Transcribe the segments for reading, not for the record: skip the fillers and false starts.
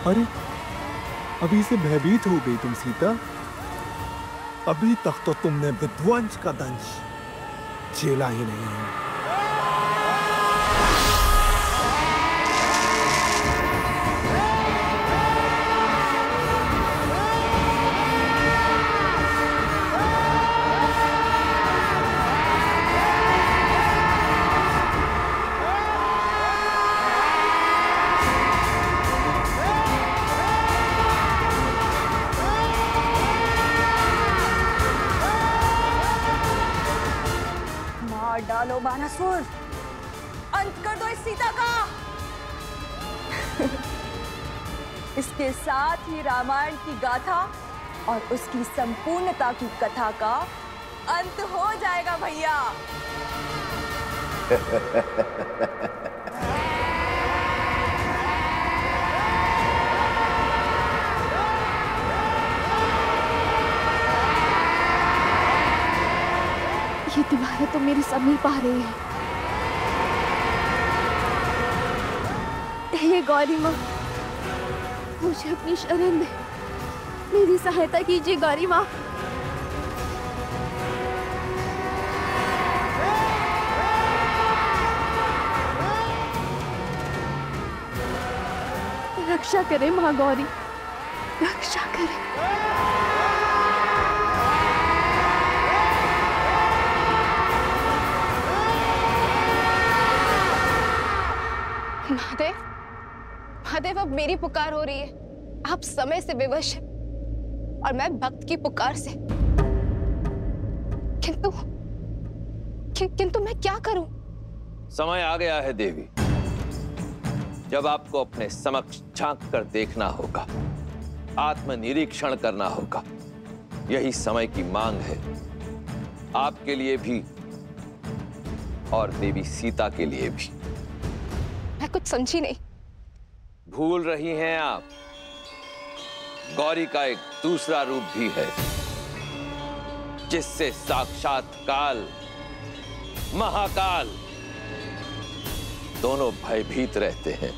अरे अभी से भयभीत हो गई तुम सीता। अभी तक तो तुमने विध्वंस का दंश झेला ही नहीं है। डालो बानासुर, अंत कर दो इस सीता का। इसके साथ ही रामायण की गाथा और उसकी संपूर्णता की कथा का अंत हो जाएगा भैया। ये दीवारें तो मेरी समीप आ रही है। हे गौरी माँ, मुझे अपनी शरण दे, मेरी सहायता कीजिए गौरी माँ। रक्षा करे माँ गौरी, रक्षा करे। महादेव, महादेव, अब मेरी पुकार हो रही है। आप समय से विवश हैं और मैं भक्त की पुकार से। किंतु मैं क्या करूं? समय आ गया है देवी, जब आपको अपने समक्ष झांक कर देखना होगा, आत्मनिरीक्षण करना होगा। यही समय की मांग है, आपके लिए भी और देवी सीता के लिए भी। मैं कुछ समझी नहीं। भूल रही हैं आप, गौरी का एक दूसरा रूप भी है, जिससे साक्षात काल, महाकाल दोनों भयभीत रहते हैं।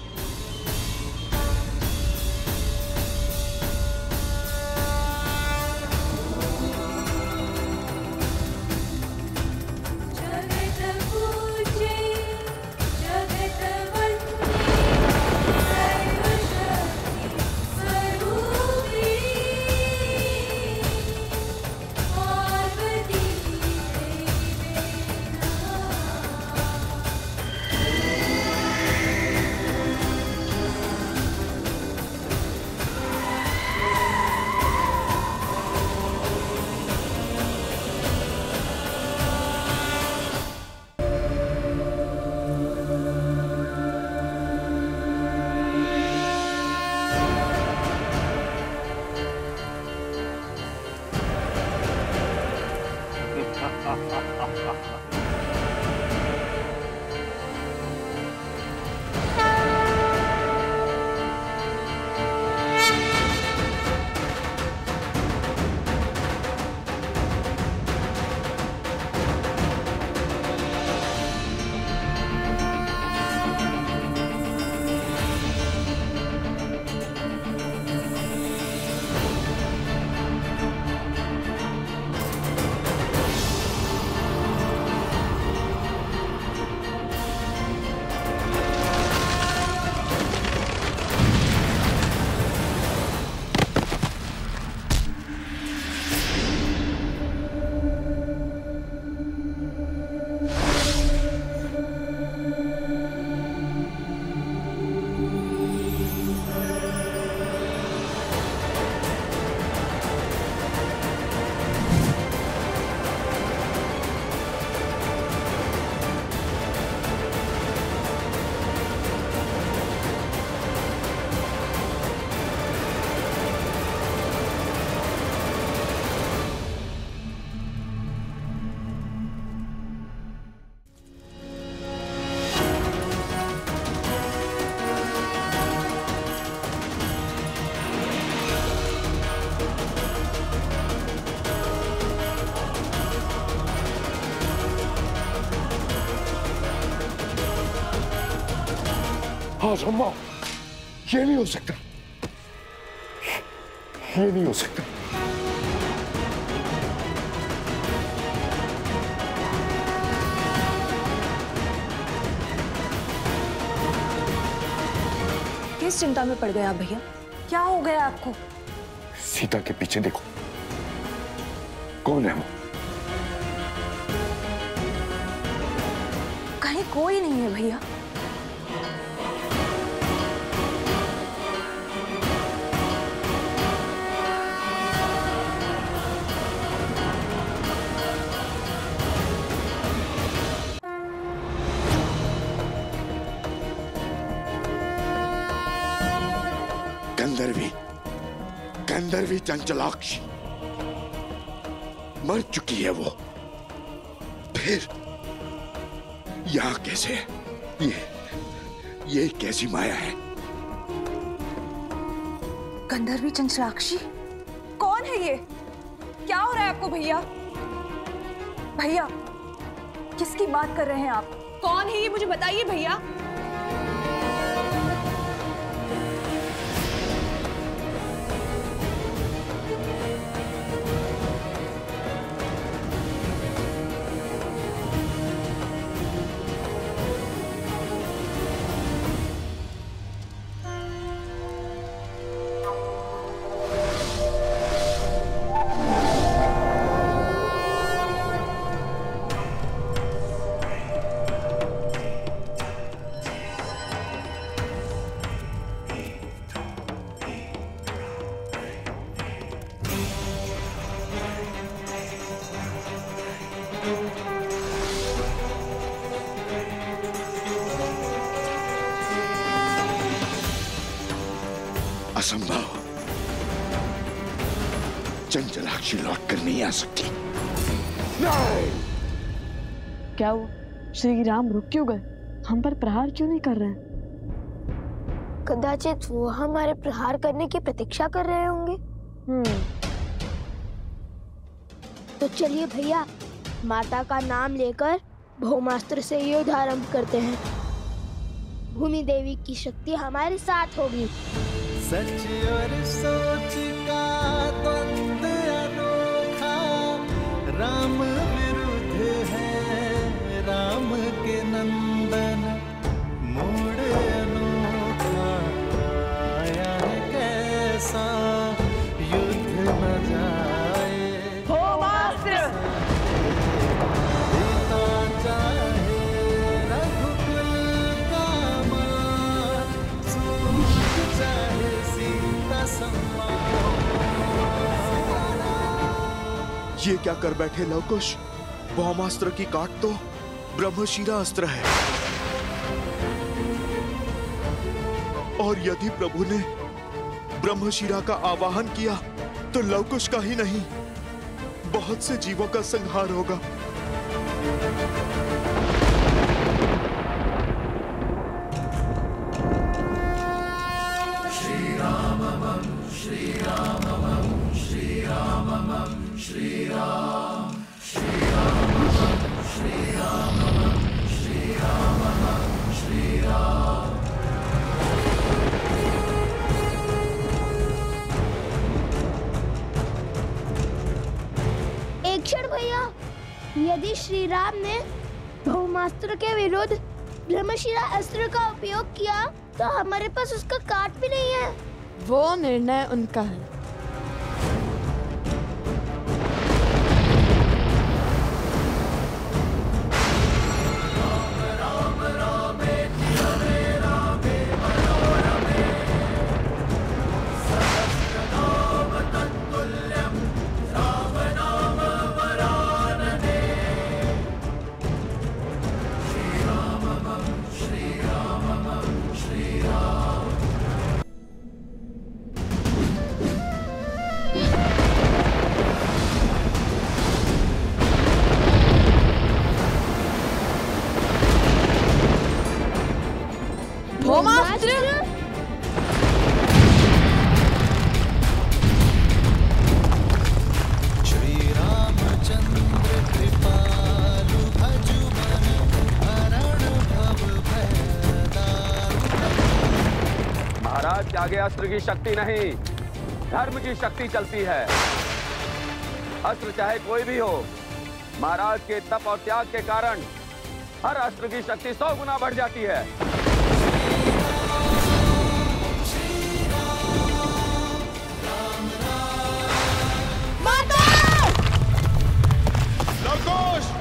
असंभव, ये नहीं हो सकता। ये नहीं हो सकता। किस चिंता में पड़ गए आप भैया? क्या हो गया आपको? सीता के पीछे देखो, कौन है वो? कहीं कोई नहीं है भैया। गंधर्वी चंचलाक्षी मर चुकी है वो। फिर यहाँ कैसे? ये कैसी माया है? गंधर्वी चंचलाक्षी? कौन है ये? क्या हो रहा है आपको भैया? भैया, किसकी बात कर रहे हैं आप? कौन है ये, मुझे बताइए भैया। असंभव। चंचलाक्षी लौट कर नहीं आ सकती। नहीं! क्या हुआ? श्री राम रुक क्यों गए? हम पर प्रहार क्यों नहीं कर रहे हैं? कदाचित वो हमारे प्रहार करने की प्रतीक्षा कर रहे होंगे। तो चलिए भैया, माता का नाम लेकर भौमास्त्र से युद्ध आरंभ करते हैं। भूमि देवी की शक्ति हमारे साथ होगी। सच और सोच का द्वंद्व अनोखा, राम विरुद्ध है राम के नंदन, मोड़ अनोखा आया है कैसा, युद्ध न जाए भौमास्त्र। पिता चाहे रघुकुल का मान, सूझ चाहे सीता सम्मान। ये क्या कर बैठे लवकुश? भौमास्त्र की काट तो ब्रह्मशिरा अस्त्र है, और यदि प्रभु ने ब्रह्मशिरा का आवाहन किया तो लवकुश का ही नहीं, बहुत से जीवों का संहार होगा। श्री रामम श्री रामम श्री रामम श्री राम श्री रामम श्री रामम श्री रामम श्री राम। एक क्षण भैया, यदि श्री राम ने भौमास्त्र के विरुद्ध ब्रह्मशिरा अस्त्र का उपयोग किया तो हमारे पास उसका काट भी नहीं है। वो निर्णय उनका है। भौमास्त्र। श्री रामचंद्र कृपालु भजुमन, हरण भव भय दारुण। महाराज के आगे अस्त्र की शक्ति नहीं, धर्म की शक्ति चलती है। अस्त्र चाहे कोई भी हो, महाराज के तप और त्याग के कारण हर अस्त्र की शक्ति 100 गुना बढ़ जाती है। लवकुश!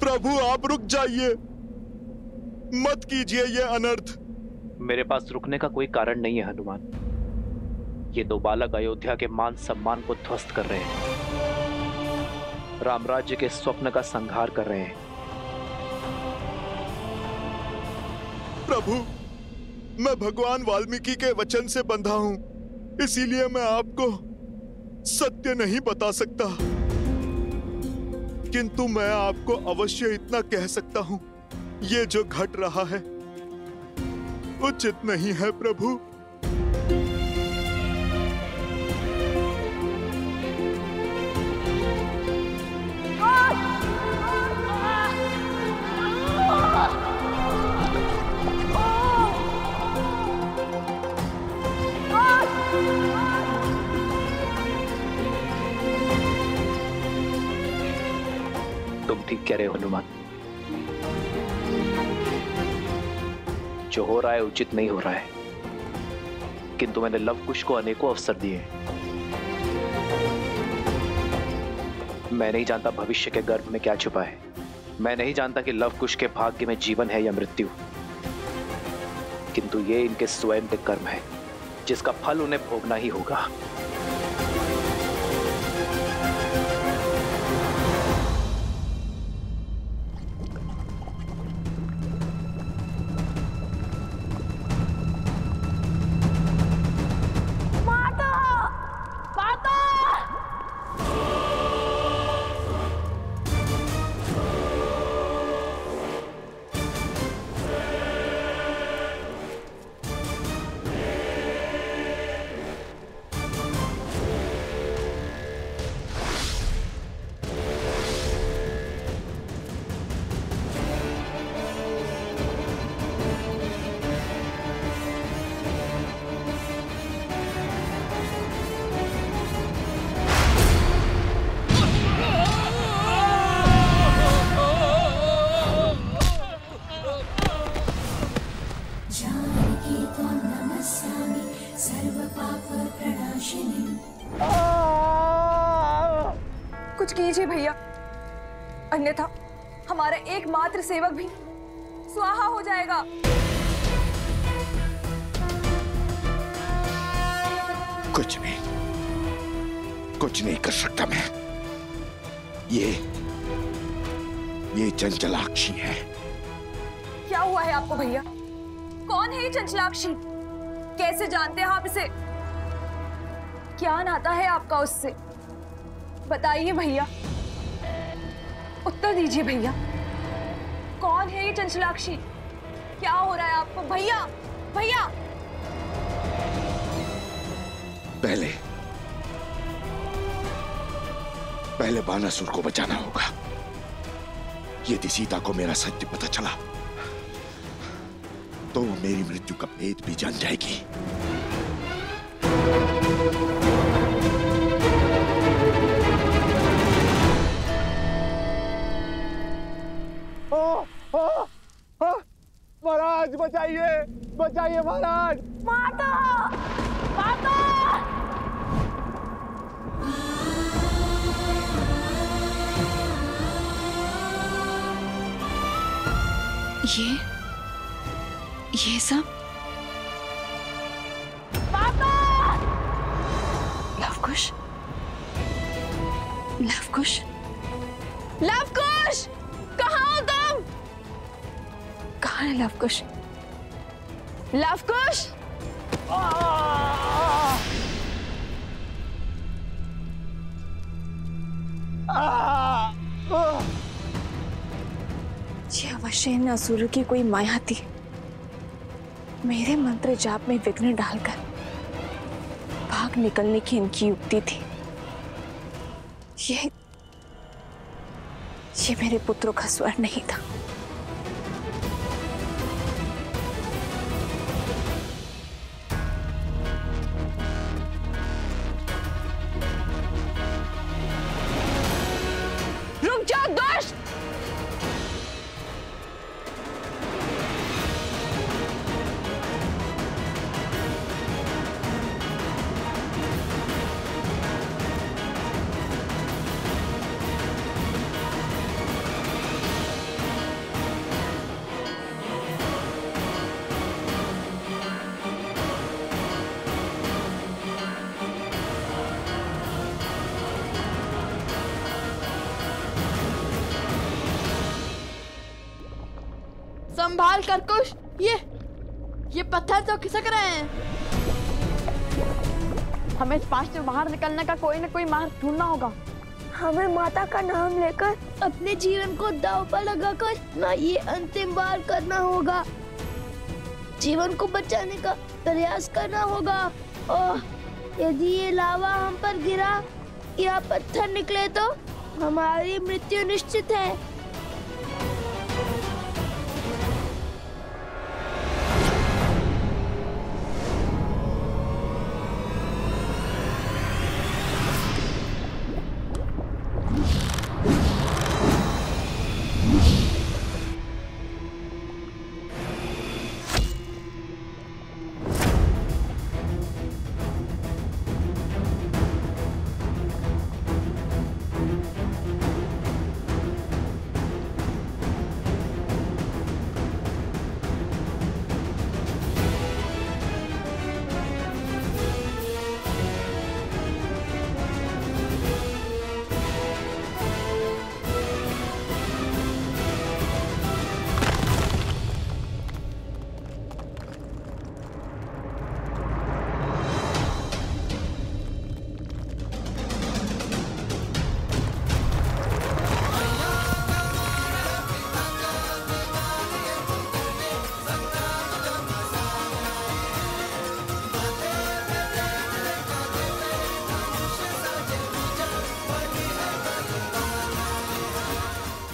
प्रभु आप रुक जाइए, मत कीजिए ये अनर्थ। मेरे पास रुकने का कोई कारण नहीं है हनुमान। ये दो बालक अयोध्या के मान सम्मान को ध्वस्त कर रहे हैं, रामराज्य के स्वप्न का संहार कर रहे हैं। प्रभु, मैं भगवान वाल्मीकि के वचन से बंधा हूं, इसीलिए मैं आपको सत्य नहीं बता सकता, किंतु मैं आपको अवश्य इतना कह सकता हूं, ये जो घट रहा है उचित नहीं है प्रभु। तुम ठीक कह रहे हो हनुमान, जो हो रहा है उचित नहीं हो रहा है, किंतु मैंने लवकुश को अनेकों अवसर दिए। मैं नहीं जानता भविष्य के गर्भ में क्या छुपा है। मैं नहीं जानता कि लवकुश के भाग्य में जीवन है या मृत्यु, किंतु ये इनके स्वयं के कर्म है, जिसका फल उन्हें भोगना ही होगा। कुछ कीजिए भैया, अन्यथा हमारा एकमात्र सेवक भी स्वाहा हो जाएगा। कुछ नहीं कर सकता मैं। ये चंचलाक्षी है। क्या हुआ है आपको भैया? कौन है ये चंचलाक्षी? कैसे जानते हैं आप इसे? क्या नाता है आपका उससे? बताइए भैया, उत्तर दीजिए भैया। कौन है ये चंचलाक्षी? क्या हो रहा है आपको भैया? भैया पहले बानासुर को बचाना होगा। यदि सीता को मेरा सत्य पता चला तो वो मेरी मृत्यु का भेद भी जान जाएगी। महाराज बचाइए, बचाइए महाराज। माता! माता! ये सब लवकुश, लवकुश, लवकुश, कहाँ हो तुम? कहाँ है लवकुश? लवकुश! ये अवश्य इन असुरों की कोई माया थी, मेरे मंत्र जाप में विघ्न डालकर भाग निकलने की इनकी युक्ति थी। ये मेरे पुत्रों का स्वर नहीं था। रुक जाओ दुष्ट! संभाल कर कुश, ये पत्थर तो खिसक रहे हैं। हमें इस पास से बाहर निकलने का कोई न कोई मार्ग ढूंढना होगा। हमें माता का नाम लेकर अपने जीवन को दांव पर लगाकर ना ये अंतिम बार करना होगा। जीवन को बचाने का प्रयास करना होगा। और यदि ये लावा हम पर गिरा या पत्थर निकले तो हमारी मृत्यु निश्चित है।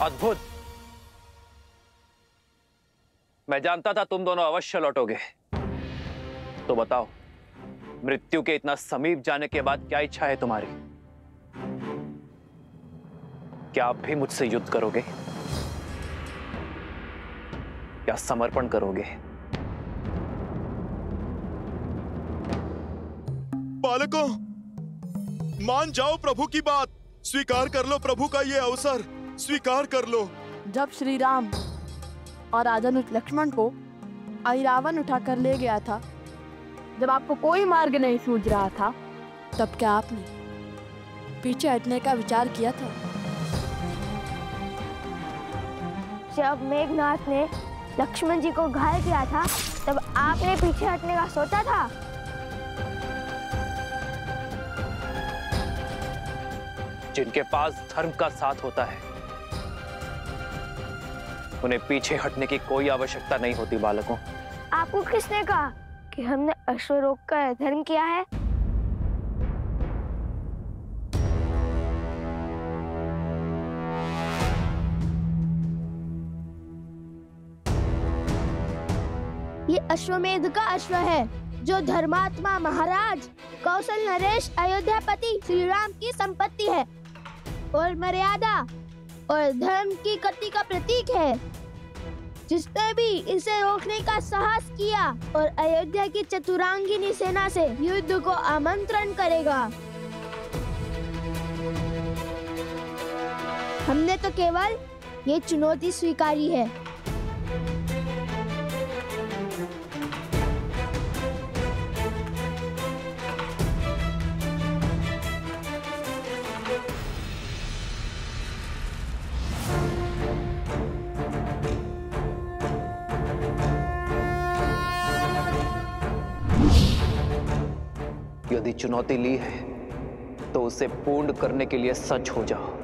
अद्भुत! मैं जानता था तुम दोनों अवश्य लौटोगे। तो बताओ, मृत्यु के इतना समीप जाने के बाद क्या इच्छा है तुम्हारी? क्या आप भी मुझसे युद्ध करोगे? क्या समर्पण करोगे? बालकों, मान जाओ प्रभु की बात। स्वीकार कर लो प्रभु का ये अवसर, स्वीकार कर लो। जब श्री राम और राजानुज लक्ष्मण को अहिरावण उठाकर ले गया था, जब आपको कोई मार्ग नहीं सूझ रहा था, तब क्या आपने पीछे हटने का विचार किया था? जब मेघनाथ ने लक्ष्मण जी को घायल किया था, तब आपने पीछे हटने का सोचा था? जिनके पास धर्म का साथ होता है, उन्हें पीछे हटने की कोई आवश्यकता नहीं होती। बालकों, आपको किसने कहा कि हमने अश्व रोककर धर्म किया है? ये अश्वमेध का अश्व है, जो धर्मात्मा महाराज कौशल नरेश अयोध्यापति श्री राम की संपत्ति है और मर्यादा और धर्म की गति का प्रतीक है। जिसने भी इसे रोकने का साहस किया और अयोध्या की चतुरांगिनी सेना से युद्ध को आमंत्रण करेगा। हमने तो केवल ये चुनौती स्वीकारी है। यदि चुनौती ली है तो उसे पूर्ण करने के लिए सच हो जाओ।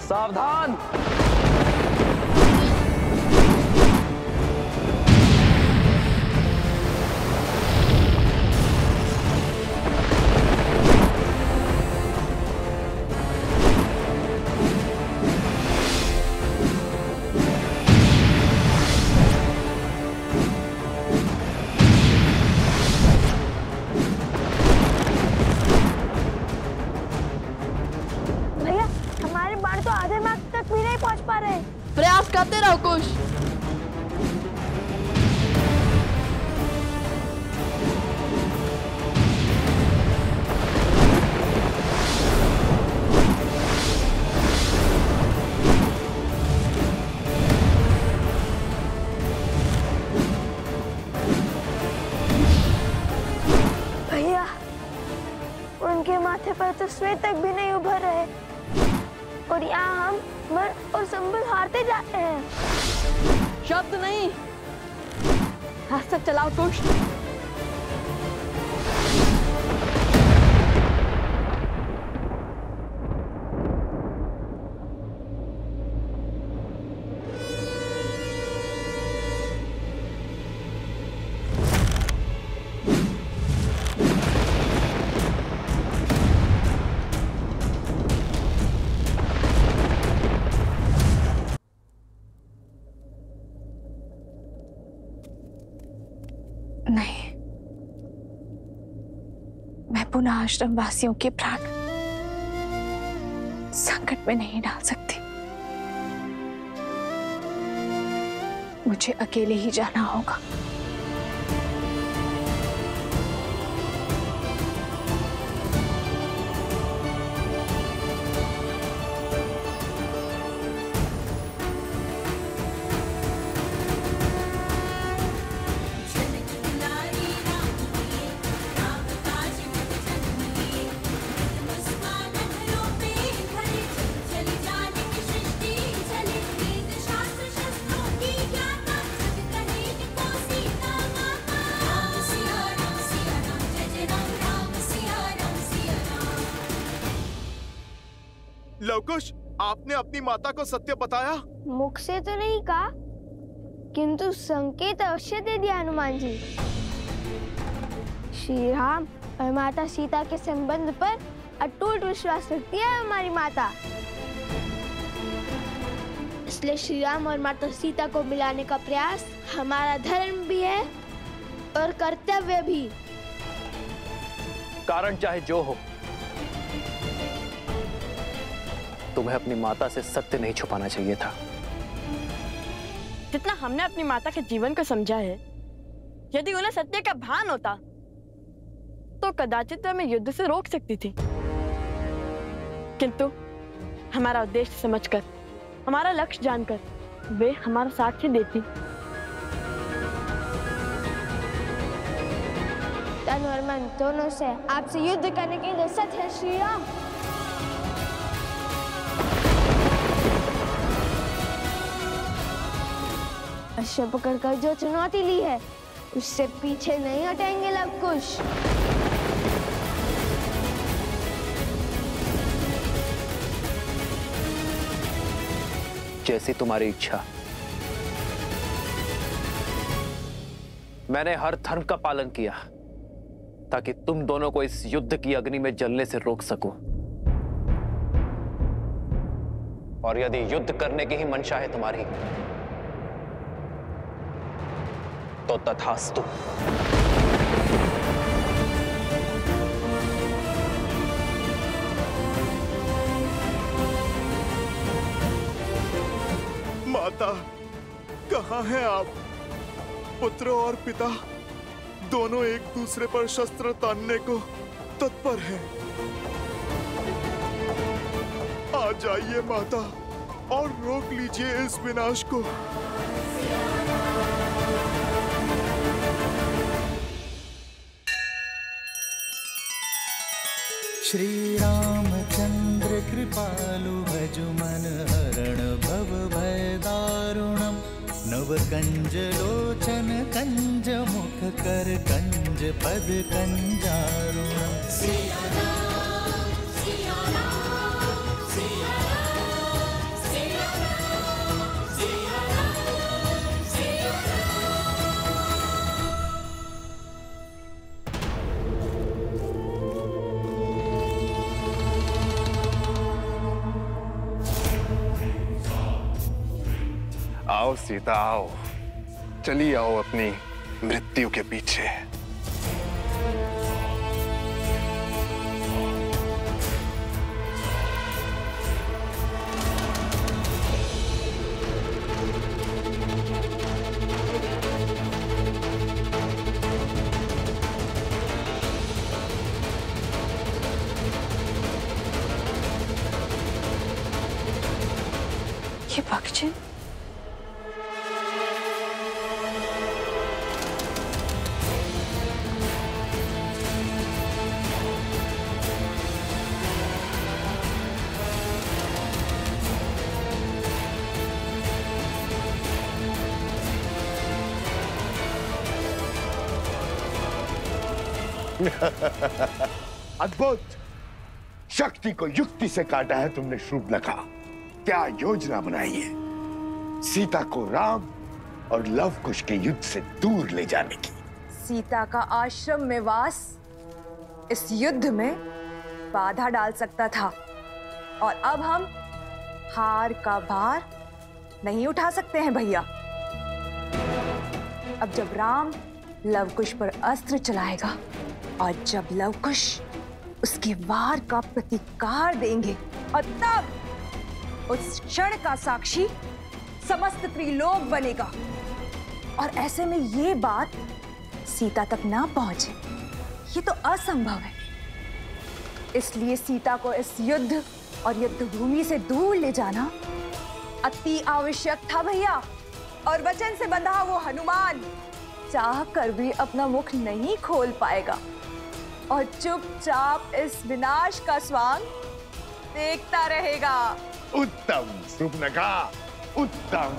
सावधान! भैया हमारे बाण तो आधे मार्ग तक भी नहीं पहुंच पा रहे। प्रयास करते रहो कुश। भैया उनके माथे पर तो श्वेत तक भी नहीं उभर रहे और यहाँ हम मन और संबल हारते जाते हैं। शब्द नहीं, हाथ से चलाओ कुश। नहीं, मैं पुनः आश्रम वासियों के प्राण संकट में नहीं डाल सकती। मुझे अकेले ही जाना होगा। लवकुश, आपने अपनी माता को सत्य बताया? मुख से तो नहीं कहा, किंतु संकेत अवश्य दे दिया हनुमान जी। श्री राम और माता सीता के संबंध पर अटूट विश्वास रखती है हमारी माता। इसलिए श्री राम और माता सीता को मिलाने का प्रयास हमारा धर्म भी है और कर्तव्य भी। कारण चाहे जो हो, तुम्हें अपनी माता से सत्य नहीं छुपाना चाहिए था। जितना हमने अपनी माता के जीवन को समझा है, यदि उन्हें सत्य का भान होता तो कदाचित मैं युद्ध से रोक सकती थी, किंतु हमारा उद्देश्य समझकर, हमारा लक्ष्य जानकर वे हमारा साथ ही देती। तन और मन दोनों से आपसे युद्ध करने की इजाजत है श्री राम। अश्व पकड़कर जो चुनौती ली है उससे पीछे नहीं हटेंगे लवकुश। जैसी तुम्हारी इच्छा। मैंने हर धर्म का पालन किया ताकि तुम दोनों को इस युद्ध की अग्नि में जलने से रोक सकूं। और यदि युद्ध करने की ही मंशा है तुम्हारी तो तथास्तु। माता, कहाँ हैं आप? पुत्र और पिता दोनों एक दूसरे पर शस्त्र तानने को तत्पर हैं। आ जाइए माता और रोक लीजिए इस विनाश को। श्री रामचंद्र कृपालु भजु मन हरण भव भय दारुणम नव कंज लोचन कंज मुख कर कंज पद कंजारुणम आओ सीता आओ, चली आओ अपनी मृत्यु के पीछे। ये भक्षण अद्भुत! शक्ति को युक्ति से काटा है तुमने शूर्पणखा। क्या योजना बनाई है सीता को राम और लवकुश के युद्ध से दूर ले जाने की। सीता का आश्रम में वास इस युद्ध में बाधा डाल सकता था और अब हम हार का भार नहीं उठा सकते हैं भैया। अब जब राम लवकुश पर अस्त्र चलाएगा और जब लवकुश उसके वार का प्रतिकार देंगे और तब उस क्षण का साक्षी समस्त त्रिलोक बनेगा और ऐसे में ये बात सीता तक ना पहुंचे, ये तो असंभव है। इसलिए सीता को इस युद्ध और युद्ध भूमि से दूर ले जाना अति आवश्यक था भैया। और वचन से बंधा वो हनुमान चाह कर भी अपना मुख नहीं खोल पाएगा और चुपचाप इस विनाश का स्वांग देखता रहेगा। उत्तम शूर्पणखा, उत्तम।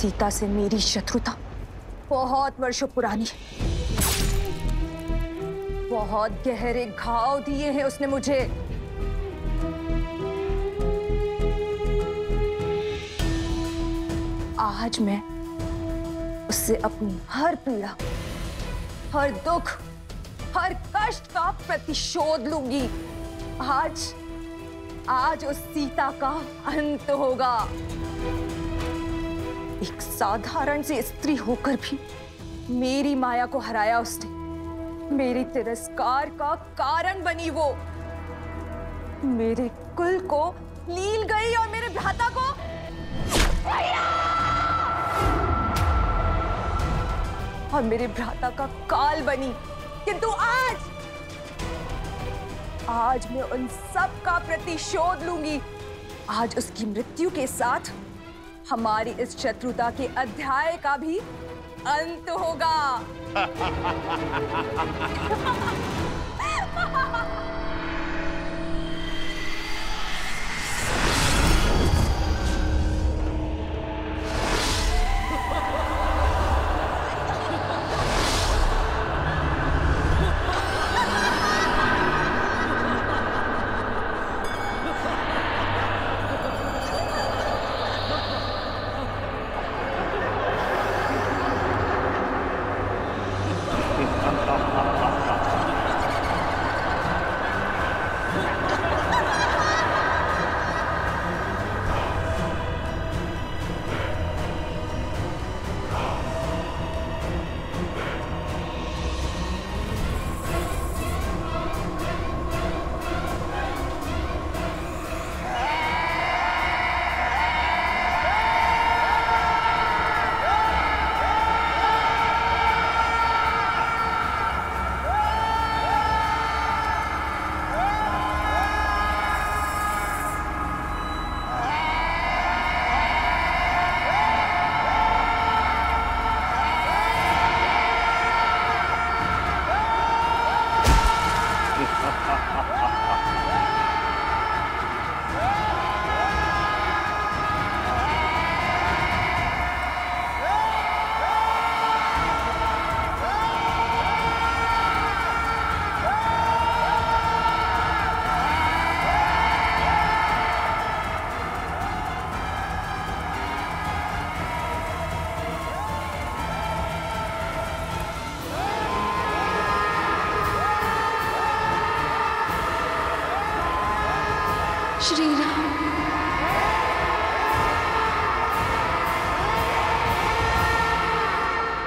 सीता से मेरी शत्रुता बहुत वर्षों पुरानी है। बहुत गहरे घाव दिए हैं उसने मुझे। आज मैं उससे अपनी हर पीड़ा, हर दुख, हर कष्ट का प्रतिशोध लूंगी। आज उस सीता का अंत होगा। एक साधारण सी स्त्री होकर भी मेरी माया को हराया उसने। मेरी तिरस्कार का कारण बनी वो। मेरे कुल को लील गई और मेरे भ्राता को और मेरे भ्राता का काल बनी। किंतु आज मैं उन सब का प्रतिशोध लूंगी। आज उसकी मृत्यु के साथ हमारी इस शत्रुता के अध्याय का भी अंत होगा। श्री राम।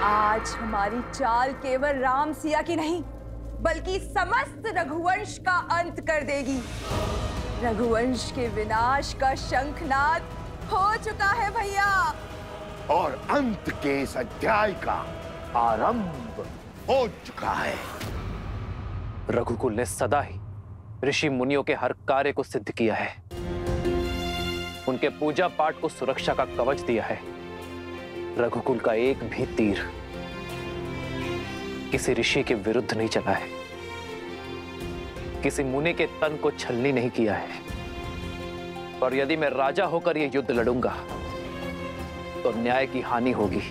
आज हमारी चाल केवल राम सिया की नहीं बल्कि समस्त रघुवंश का अंत कर देगी। रघुवंश के विनाश का शंखनाद हो चुका है भैया, और अंत के इस अध्याय का आरंभ हो चुका है। रघुकुल ने सदा ही ऋषि मुनियों के हर कार्य को सिद्ध किया है, उनके पूजा पाठ को सुरक्षा का कवच दिया है। रघुकुल का एक भी तीर किसी ऋषि के विरुद्ध नहीं चला है, किसी मुनि के तन को छलनी नहीं किया है। और यदि मैं राजा होकर यह युद्ध लड़ूंगा तो न्याय की हानि होगी।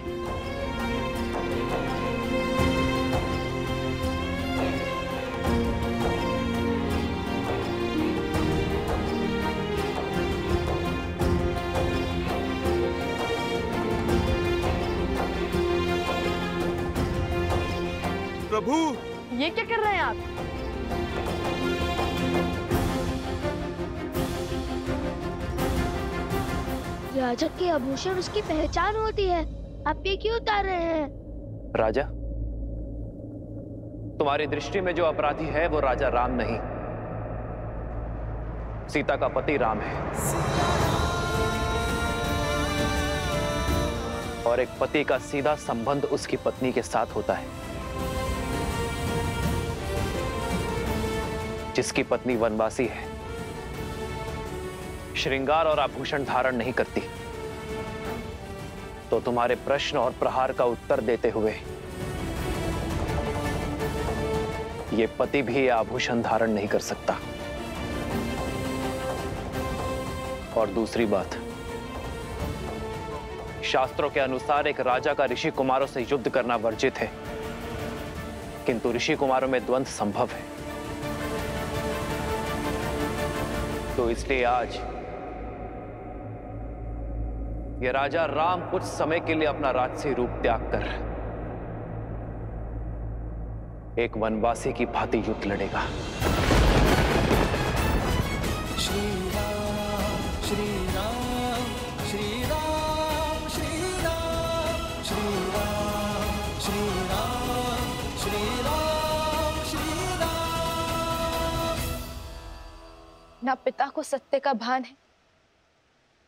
प्रभु, ये क्या कर रहे हैं आप? राजा के आभूषण उसकी पहचान होती है, आप ये क्यों उतार रहे हैं? राजा, तुम्हारी दृष्टि में जो अपराधी है वो राजा राम नहीं, सीता का पति राम है। और एक पति का सीधा संबंध उसकी पत्नी के साथ होता है। जिसकी पत्नी वनवासी है, श्रृंगार और आभूषण धारण नहीं करती, तो तुम्हारे प्रश्न और प्रहार का उत्तर देते हुए ये पति भी आभूषण धारण नहीं कर सकता। और दूसरी बात, शास्त्रों के अनुसार एक राजा का ऋषि कुमारों से युद्ध करना वर्जित है, किंतु ऋषि कुमारों में द्वंद्व संभव है। तो इसलिए आज ये राजा राम कुछ समय के लिए अपना राजसी रूप त्याग कर एक वनवासी की भांति युद्ध लड़ेगा। श्री राम श्री राम श्री राम श्री राम श्री राम श्री राम श्री राम श्री राम। ना पिता को सत्य का भान है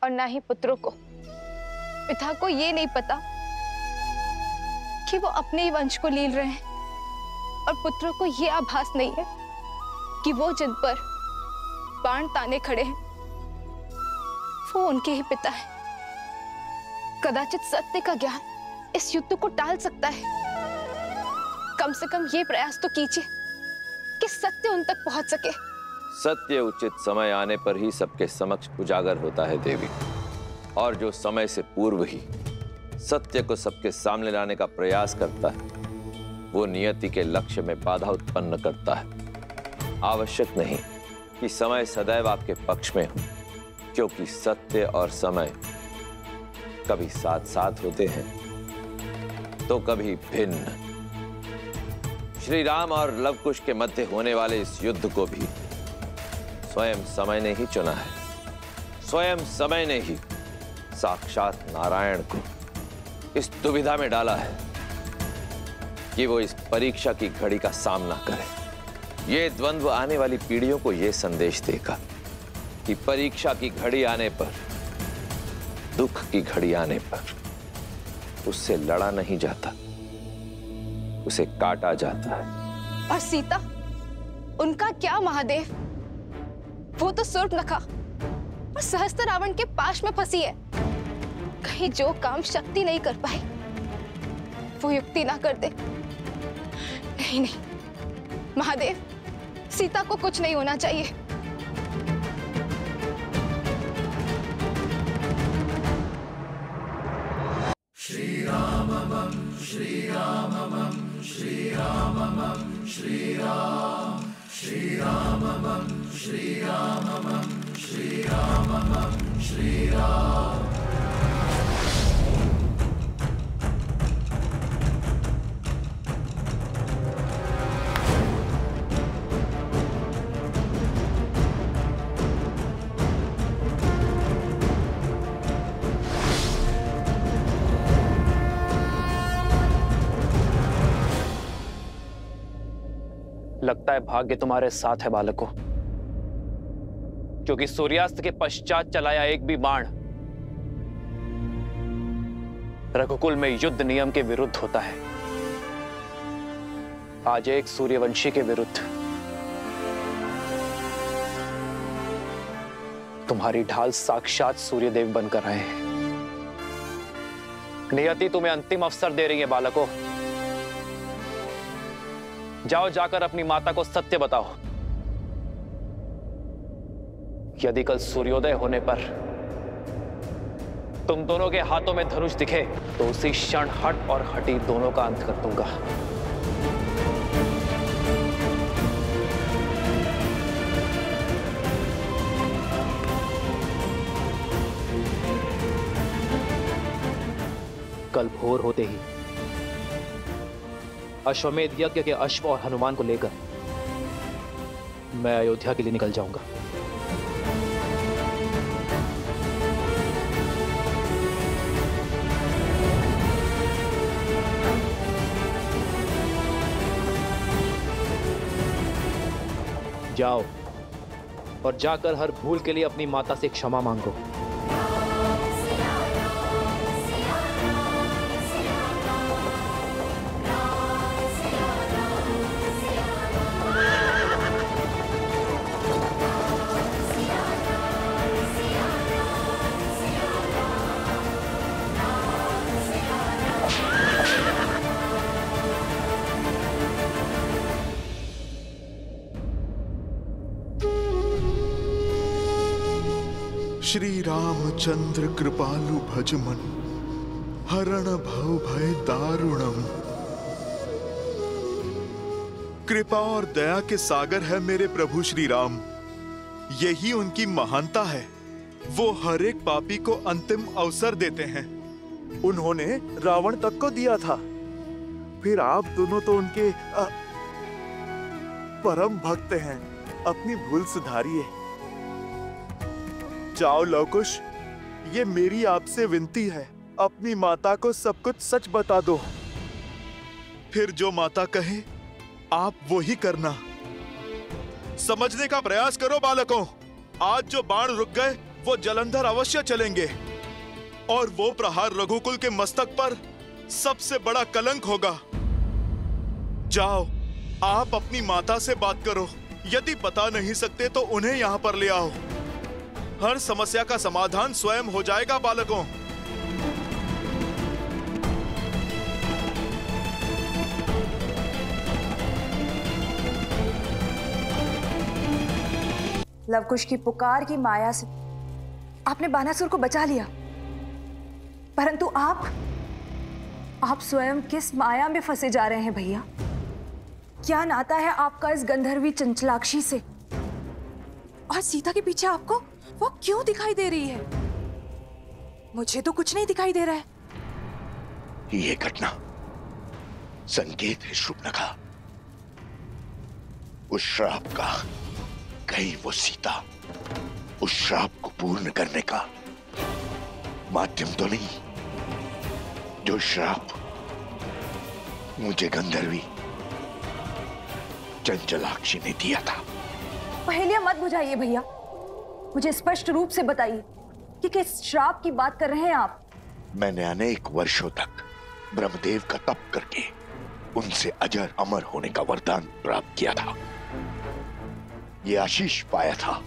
और ना ही पुत्रों को। पिता को ये नहीं पता कि वो अपने ही वंश को लील रहे हैं, और पुत्रों को ये आभास नहीं है कि वो जिन पर बाण ताने खड़े हैं वो उनके ही पिता हैं। कदाचित सत्य का ज्ञान इस युद्ध को टाल सकता है। कम से कम ये प्रयास तो कीजिए कि सत्य उन तक पहुंच सके। सत्य उचित समय आने पर ही सबके समक्ष उजागर होता है देवी, और जो समय से पूर्व ही सत्य को सबके सामने लाने का प्रयास करता है वो नियति के लक्ष्य में बाधा उत्पन्न करता है। आवश्यक नहीं कि समय सदैव आपके पक्ष में हो, क्योंकि सत्य और समय कभी साथ साथ होते हैं तो कभी भिन्न। श्री राम और लवकुश के मध्य होने वाले इस युद्ध को भी स्वयं समय ने ही चुना है। स्वयं समय ने ही साक्षात नारायण को इस दुविधा में डाला है कि वो इस परीक्षा की घड़ी का सामना करे। ये द्वंद्व आने वाली पीढ़ियों को ये संदेश देगा कि परीक्षा की घड़ी आने पर, दुख की घड़ी आने पर उससे लड़ा नहीं जाता, उसे काटा जाता है। और सीता, उनका क्या महादेव? वो तो सूर्पनखा और सहस्त्र रावण के पाश में फंसी है। कहीं जो काम शक्ति नहीं कर पाई वो युक्ति ना कर दे। नहीं नहीं महादेव, सीता को कुछ नहीं होना चाहिए। श्री राममं श्री राममं श्री राममं श्री राम श्री राममं श्री राममं श्री राममं श्री राम। लगता है भाग्य तुम्हारे साथ है बालकों, क्योंकि सूर्यास्त के पश्चात चलाया एक भी बाण रघुकुल में युद्ध नियम के विरुद्ध होता है। आज एक सूर्यवंशी के विरुद्ध तुम्हारी ढाल साक्षात सूर्यदेव बनकर आए हैं। नियति तुम्हें अंतिम अवसर दे रही है बालकों। जाओ, जाकर अपनी माता को सत्य बताओ। यदि कल सूर्योदय होने पर तुम दोनों के हाथों में धनुष दिखे तो उसी क्षण हट और हटी दोनों का अंत कर दूंगा। कल भोर होते ही अश्वमेध यज्ञ के अश्व और हनुमान को लेकर मैं अयोध्या के लिए निकल जाऊंगा। जाओ और जाकर हर भूल के लिए अपनी माता से क्षमा मांगो। श्री रामचंद्र कृपालु भजमन हरण भव भय दारुणम। कृपा और दया के सागर है मेरे प्रभु श्री राम। यही उनकी महानता है। वो हर एक पापी को अंतिम अवसर देते हैं। उन्होंने रावण तक को दिया था, फिर आप दोनों तो उनके परम भक्त हैं। अपनी भूल सुधारिए। जाओ लवकुश, ये मेरी आपसे विनती है, अपनी माता को सब कुछ सच बता दो। फिर जो माता कहे आप वो ही करना। समझने का प्रयास करो बालकों। आज जो बाण रुक गए वो जलंधर अवश्य चलेंगे, और वो प्रहार रघुकुल के मस्तक पर सबसे बड़ा कलंक होगा। जाओ, आप अपनी माता से बात करो। यदि बता नहीं सकते तो उन्हें यहाँ पर ले आओ। हर समस्या का समाधान स्वयं हो जाएगा बालकों। लवकुश की पुकार की माया से आपने बानासुर को बचा लिया, परंतु आप स्वयं किस माया में फंसे जा रहे हैं भैया? क्या नाता है आपका इस गंधर्वी चंचलाक्षी से? और सीता के पीछे आपको वो क्यों दिखाई दे रही है? मुझे तो कुछ नहीं दिखाई दे रहा है। ये घटना संकेत है शुभनखा। उस श्राप का कहीं वो सीता उस श्राप को पूर्ण करने का माध्यम तो नहीं, जो श्राप मुझे गंधर्वी चंचलाक्षी ने दिया था। पहेलियां मत बुझाइए भैया, मुझे स्पष्ट रूप से बताइए कि किस श्राप की बात कर रहे हैं आप? मैंने अनेक वर्षों तक ब्रह्मदेव का तप करके उनसे अजर अमर होने का वरदान प्राप्त किया था। ये आशीष पाया था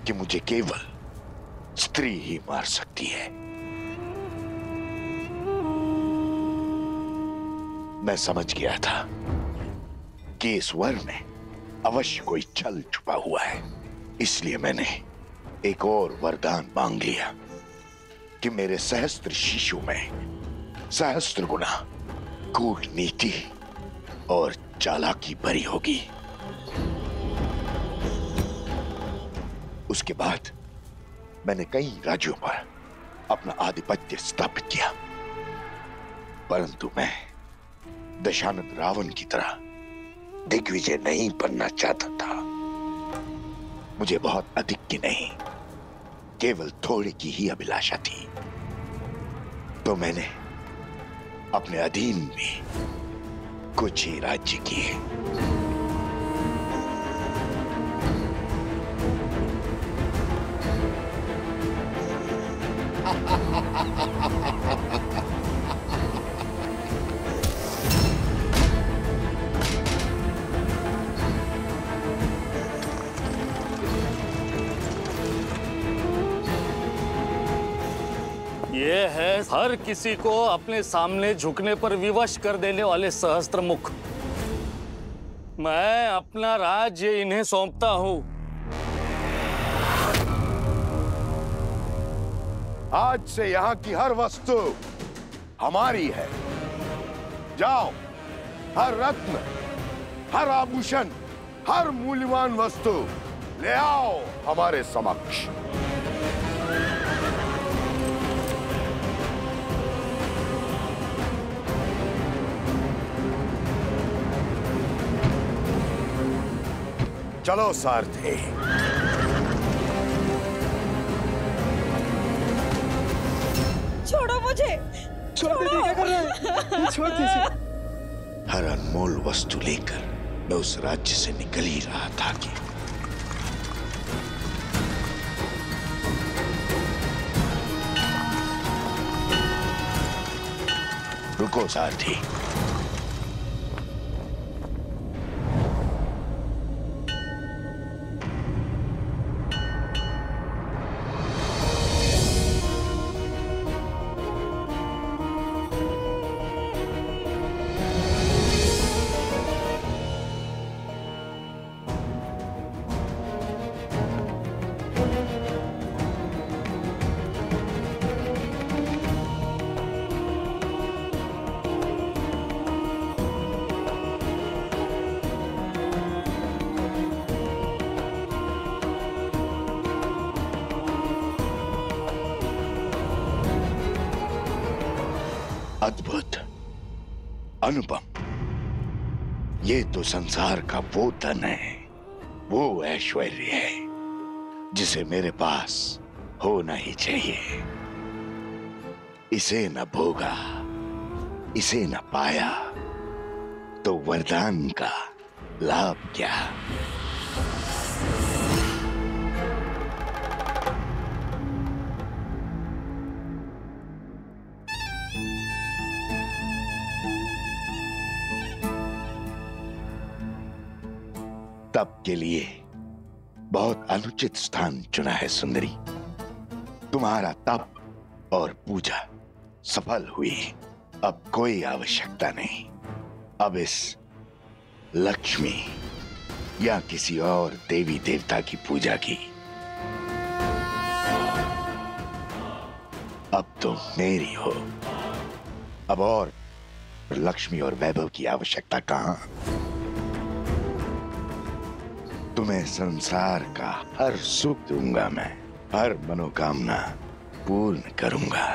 कि मुझे केवल स्त्री ही मार सकती है। मैं समझ गया था कि इस वर में अवश्य कोई छल छुपा हुआ है। इसलिए मैंने एक और वरदान मांग लिया कि मेरे सहस्त्र शिशु में सहस्त्र गुना कूटनीति और चालाकी भरी होगी। उसके बाद मैंने कई राज्यों पर अपना आधिपत्य स्थापित किया, परंतु मैं दशानन रावण की तरह दिग्विजय नहीं बनना चाहता था। मुझे बहुत अधिक की नहीं, केवल थोड़ी की ही अभिलाषा थी। तो मैंने अपने अधीन में कुछ ही राज्य किए। ये है हर किसी को अपने सामने झुकने पर विवश कर देने वाले सहस्त्र मुख। मैं अपना राज्य इन्हें सौंपता हूं। आज से यहाँ की हर वस्तु हमारी है। जाओ, हर रत्न, हर आभूषण, हर मूल्यवान वस्तु ले आओ हमारे समक्ष। चलो सारथी। छोड़ो मुझे। छोड़ दीजिए, क्या कर रहे हैं? छोड़ दीजिए। हर अनमोल वस्तु लेकर मैं उस राज्य से निकल ही रहा था कि रुको सारथी। अद्भुत, अनुपम, ये तो संसार का वो धन है, वो ऐश्वर्य है जिसे मेरे पास होना ही चाहिए। इसे न भोगा, इसे न पाया तो वरदान का लाभ क्या। तप के लिए बहुत अनुचित स्थान चुना है सुंदरी। तुम्हारा तप और पूजा सफल हुई, अब कोई आवश्यकता नहीं। अब इस लक्ष्मी या किसी और देवी देवता की पूजा की। अब तुम मेरी हो। अब और लक्ष्मी और वैभव की आवश्यकता कहां। तुम्हें संसार का हर सुख दूंगा, मैं हर मनोकामना पूर्ण करूंगा।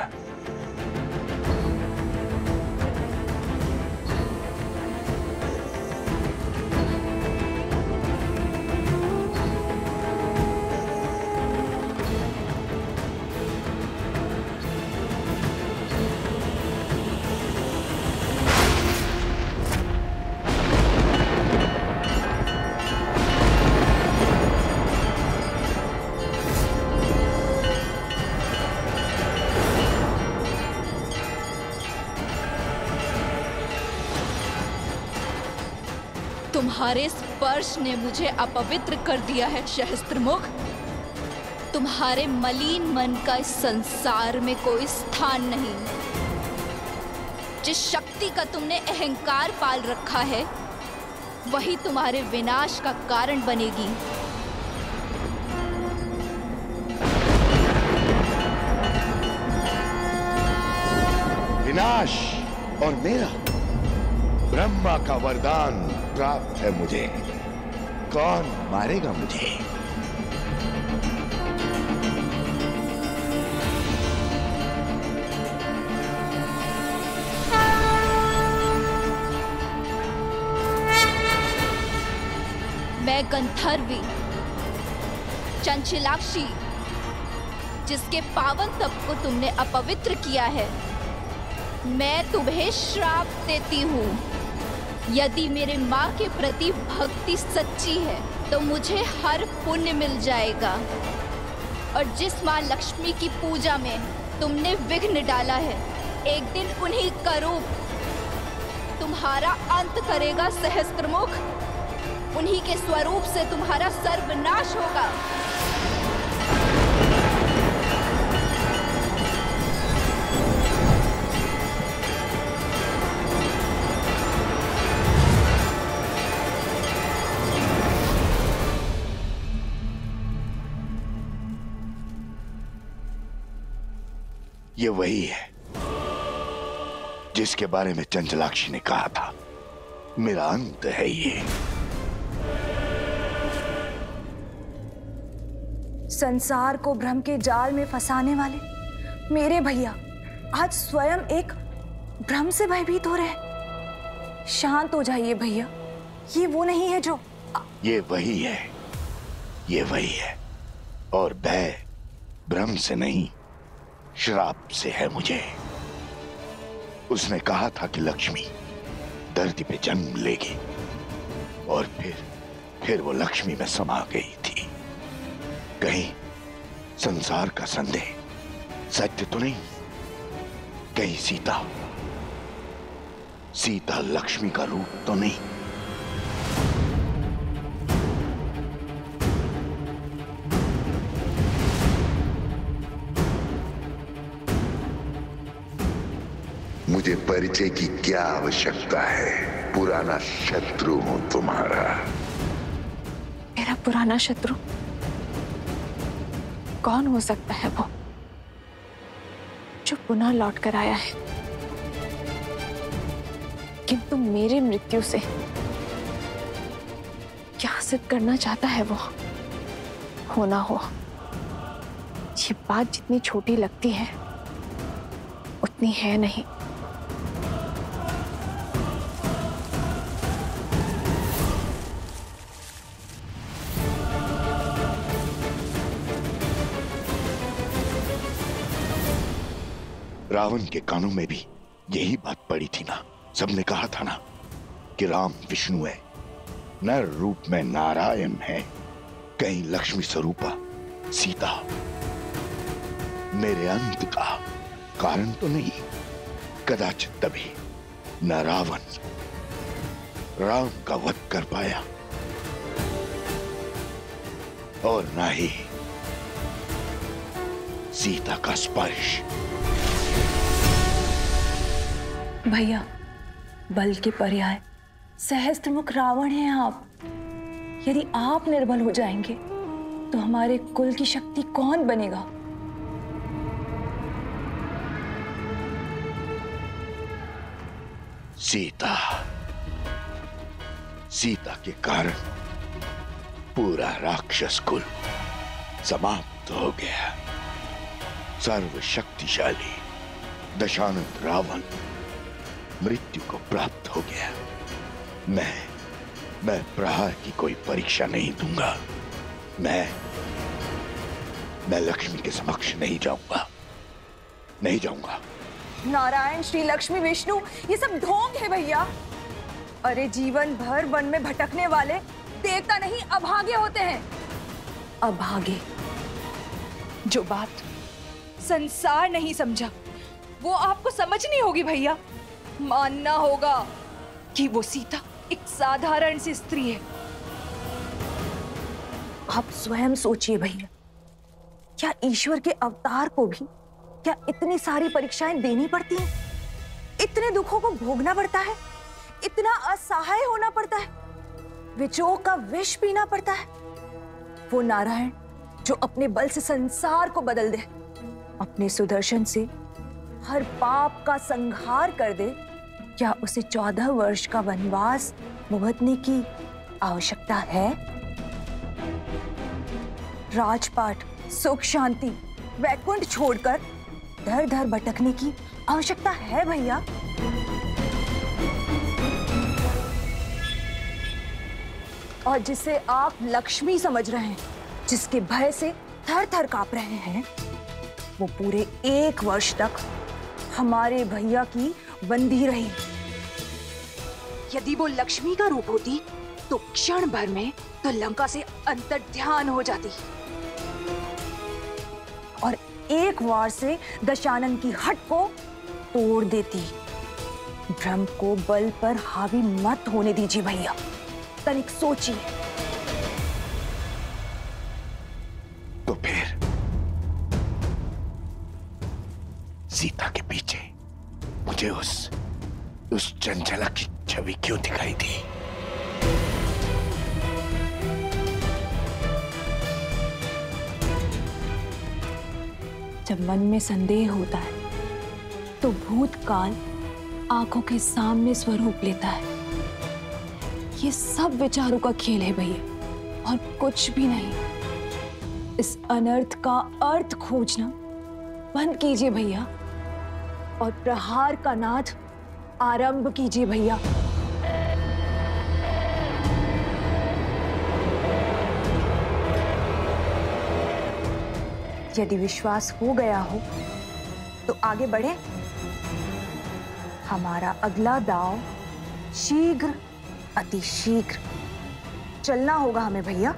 तुम्हारे स्पर्श ने मुझे अपवित्र कर दिया है सहस्त्रमुख। तुम्हारे मलिन मन का इस संसार में कोई स्थान नहीं। जिस शक्ति का तुमने अहंकार पाल रखा है वही तुम्हारे विनाश का कारण बनेगी। विनाश और मेरा? ब्रह्मा का वरदान प्राप्त है मुझे। कौन मारेगा मुझे? मैं गंधर्वी चंचलाक्षी, जिसके पावन तप को तुमने अपवित्र किया है, मैं तुम्हें श्राप देती हूँ। यदि मेरे माँ के प्रति भक्ति सच्ची है तो मुझे हर पुण्य मिल जाएगा, और जिस माँ लक्ष्मी की पूजा में तुमने विघ्न डाला है, एक दिन उन्हीं का रूप तुम्हारा अंत करेगा सहस्त्रमुख। उन्हीं के स्वरूप से तुम्हारा सर्वनाश होगा। ये वही है जिसके बारे में चंचलाक्षी ने कहा था, मेरा अंत है ये। संसार को भ्रम के जाल में फंसाने वाले मेरे भैया आज स्वयं एक भ्रम से भयभीत हो रहे हैं। शांत हो जाइए भैया, ये वो नहीं है जो। ये वही है, ये वही है, और भय भ्रम से नहीं, श्राप से है मुझे। उसने कहा था कि लक्ष्मी धरती पे जन्म लेगी, और फिर वो लक्ष्मी में समा गई थी। कहीं संसार का संदेह सत्य तो नहीं? कहीं सीता लक्ष्मी का रूप तो नहीं? मुझे परिचय की क्या आवश्यकता है? पुराना शत्रु हूं तुम्हारा। मेरा पुराना शत्रु कौन हो सकता है वो जो पुनः लौट कर आया है? किंतु मेरी मृत्यु से क्या सिद्ध करना चाहता है वो? हो ना हो, ये बात जितनी छोटी लगती है उतनी है नहीं। रावण के कानों में भी यही बात पड़ी थी ना। सबने कहा था ना कि राम विष्णु है, नर रूप में नारायण है। कहीं लक्ष्मी स्वरूपा सीता मेरे अंत का कारण तो नहीं? कदाचित तभी न रावण राम का वध कर पाया, और ना ही सीता का स्पर्श। भैया, बल के पर्याय सहस्त्रमुख रावण हैं आप। यदि आप निर्बल हो जाएंगे तो हमारे कुल की शक्ति कौन बनेगा? सीता के कारण पूरा राक्षस कुल समाप्त हो गया। सर्वशक्तिशाली दशानंद रावण मृत्यु को प्राप्त हो गया। मैं प्रहार की कोई परीक्षा नहीं दूंगा। मैं लक्ष्मी के समक्ष नहीं जाऊंगा। नारायण, श्री लक्ष्मी, विष्णु, ये सब ढोंग है भैया। अरे जीवन भर वन में भटकने वाले देवता नहीं, अभागे होते हैं। अभागे। जो बात संसार नहीं समझा वो आपको समझनी होगी भैया। मानना होगा कि वो सीता एक साधारण सी स्त्री है। आप स्वयं सोचिए भैया, क्या ईश्वर के अवतार को भी क्या इतनी सारी परीक्षाएं देनी पड़ती हैं? इतने दुखों को भोगना पड़ता है? इतना असहाय होना पड़ता है? विजोह का विष पीना पड़ता है? वो नारायण जो अपने बल से संसार को बदल दे, अपने सुदर्शन से हर पाप का संहार कर दे, क्या उसे 14 वर्ष का वनवास भुगतने की आवश्यकता है? राजपाट, सुख शांति, वैकुंठ छोड़कर दर दर भटकने की आवश्यकता है भैया? और जिसे आप लक्ष्मी समझ रहे हैं, जिसके भय से थर थर कांप रहे हैं, वो पूरे 1 वर्ष तक हमारे भैया की बंदी रही। यदि वो लक्ष्मी का रूप होती तो क्षण भर में तो लंका से अंतर्ध्यान हो जाती और 1 वार से दशानन की हट को तोड़ देती। भ्रम को बल पर हावी मत होने दीजिए भैया, तनिक सोचिए। तो फिर सीता के पीछे मुझे उस चंचला की छवि क्यों दिखाई दी? जब मन में संदेह होता है तो भूतकाल आंखों के सामने स्वरूप लेता है। ये सब विचारों का खेल है भैया, और कुछ भी नहीं। इस अनर्थ का अर्थ खोजना बंद कीजिए भैया, और प्रहार का नाद आरंभ कीजिए भैया। यदि विश्वास हो गया हो तो आगे बढ़े। हमारा अगला दांव शीघ्र, अति शीघ्र चलना होगा हमें भैया।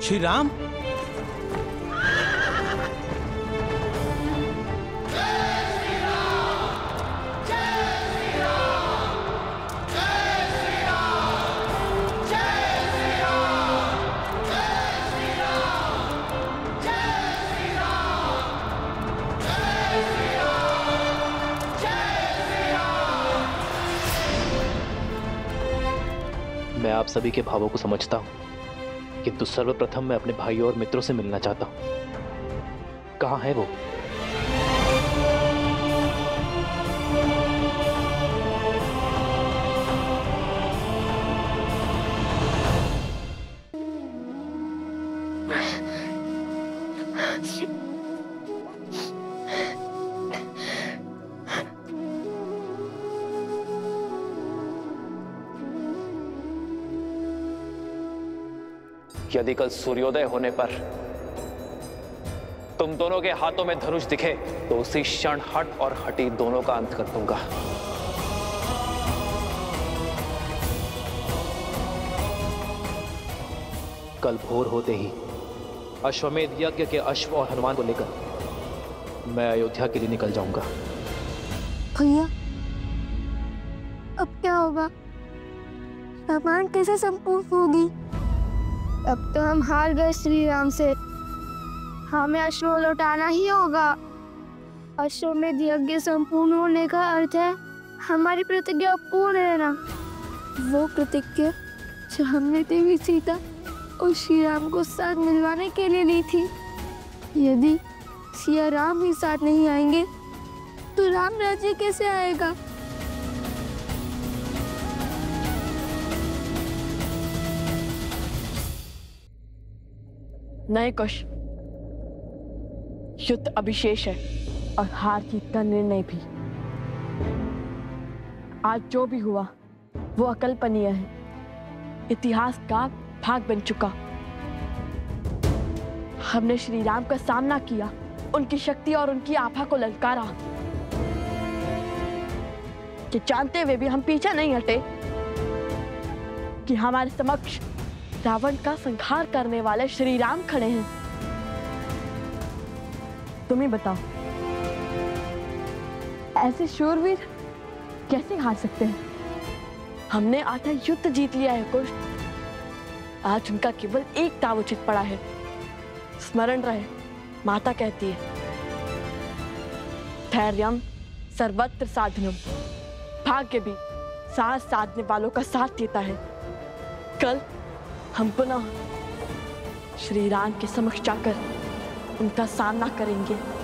श्री राम, मैं आप सभी के भावों को समझता हूं, किंतु सर्वप्रथम मैं अपने भाइयों और मित्रों से मिलना चाहता हूं। कहां है वो? यदि कल सूर्योदय होने पर तुम दोनों के हाथों में धनुष दिखे तो उसी क्षण हट और हटी दोनों का अंत कर दूंगा। कल भोर होते ही अश्वमेध यज्ञ के अश्व और हनुमान को लेकर मैं अयोध्या के लिए निकल जाऊंगा। भैया, अब क्या होगा? रामायण कैसे संपूर्ण होगी? अब तो हम हार गए श्री राम से। हमें अश्व लौटाना ही होगा। अश्वमेध यज्ञ संपूर्ण होने का अर्थ है हमारी प्रतिज्ञा पूर्ण रहना। वो प्रतिज्ञा जो हमने देवी सीता और श्री राम को साथ मिलवाने के लिए ली थी। यदि सिया राम ही साथ नहीं आएंगे तो राम राज्य कैसे आएगा? नहीं कुश, युद्ध अभिशेष है और हार जीत का निर्णय भी। आज जो भी हुआ वो अकल्पनीय है, इतिहास का भाग बन चुका। हमने श्री राम का सामना किया, उनकी शक्ति और उनकी आभा को ललकारा। कि जानते हुए भी हम पीछे नहीं हटे कि हमारे समक्ष रावण का संहार करने वाले श्री राम खड़े हैं। तुम ही बताओ, ऐसे शूरवीर कैसे हार सकते हैं? हमने आधा युद्ध जीत लिया है कुश। आज उनका केवल एक दाव उचित पड़ा है। स्मरण रहे, माता कहती है, धैर्यम सर्वत्र साधनम, भाग्य भी साहस साधने वालों का साथ देता है। कल हम पुनः श्री राम के समक्ष जाकर उनका सामना करेंगे।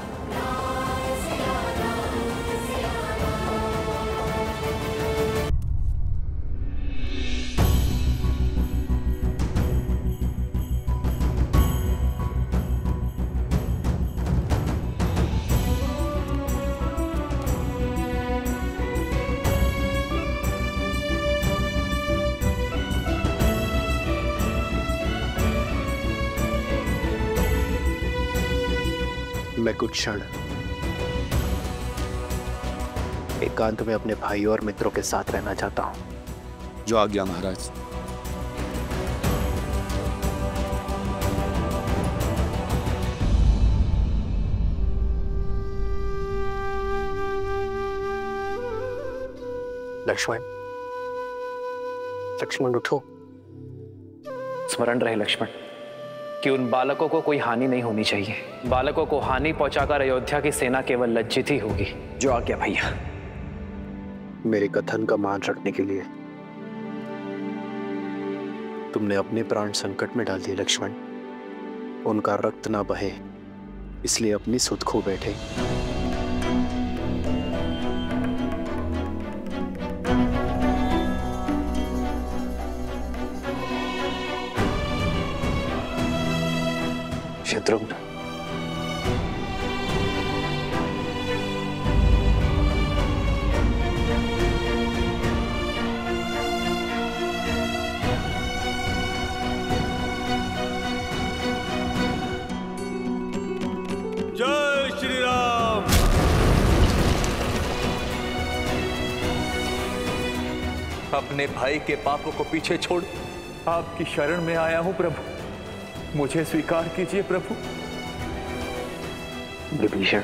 मैं कुछ क्षण एकांत में अपने भाई और मित्रों के साथ रहना चाहता हूं। जो आज्ञा महाराज। लक्ष्मण, लक्ष्मण उठो। स्मरण रहे लक्ष्मण कि उन बालकों को कोई हानि नहीं होनी चाहिए। बालकों को हानि पहुंचाकर अयोध्या की सेना केवल लज्जित ही होगी। जो आज्ञा भैया। मेरे कथन का मान रखने के लिए तुमने अपने प्राण संकट में डाल दिए लक्ष्मण। उनका रक्त ना बहे इसलिए अपनी सुध खो बैठे। शत्रुघ्न, जय श्री राम। अपने भाई के पापों को पीछे छोड़ आपकी शरण में आया हूं प्रभु, मुझे स्वीकार कीजिए प्रभु। विभीषण,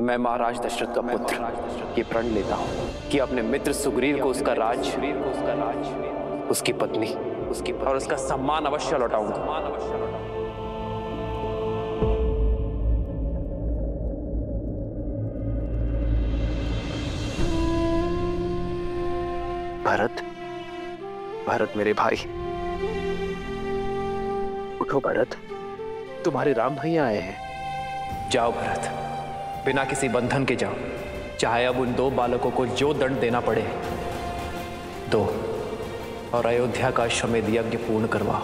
मैं महाराज दशरथ का पुत्र ये प्रण लेता हूं कि अपने मित्र सुग्रीव को उसका राज, उसकी पत्नी, और उसका सम्मान अवश्य लौटाऊंगा। भरत, भरत मेरे भाई, उठो भरत, तुम्हारे राम भैया आए हैं। जाओ भरत, बिना किसी बंधन के जाओ, चाहे अब उन दो बालकों को जो दंड देना पड़े दो, और अयोध्या का अश्वमेध यज्ञ पूर्ण करवाओ।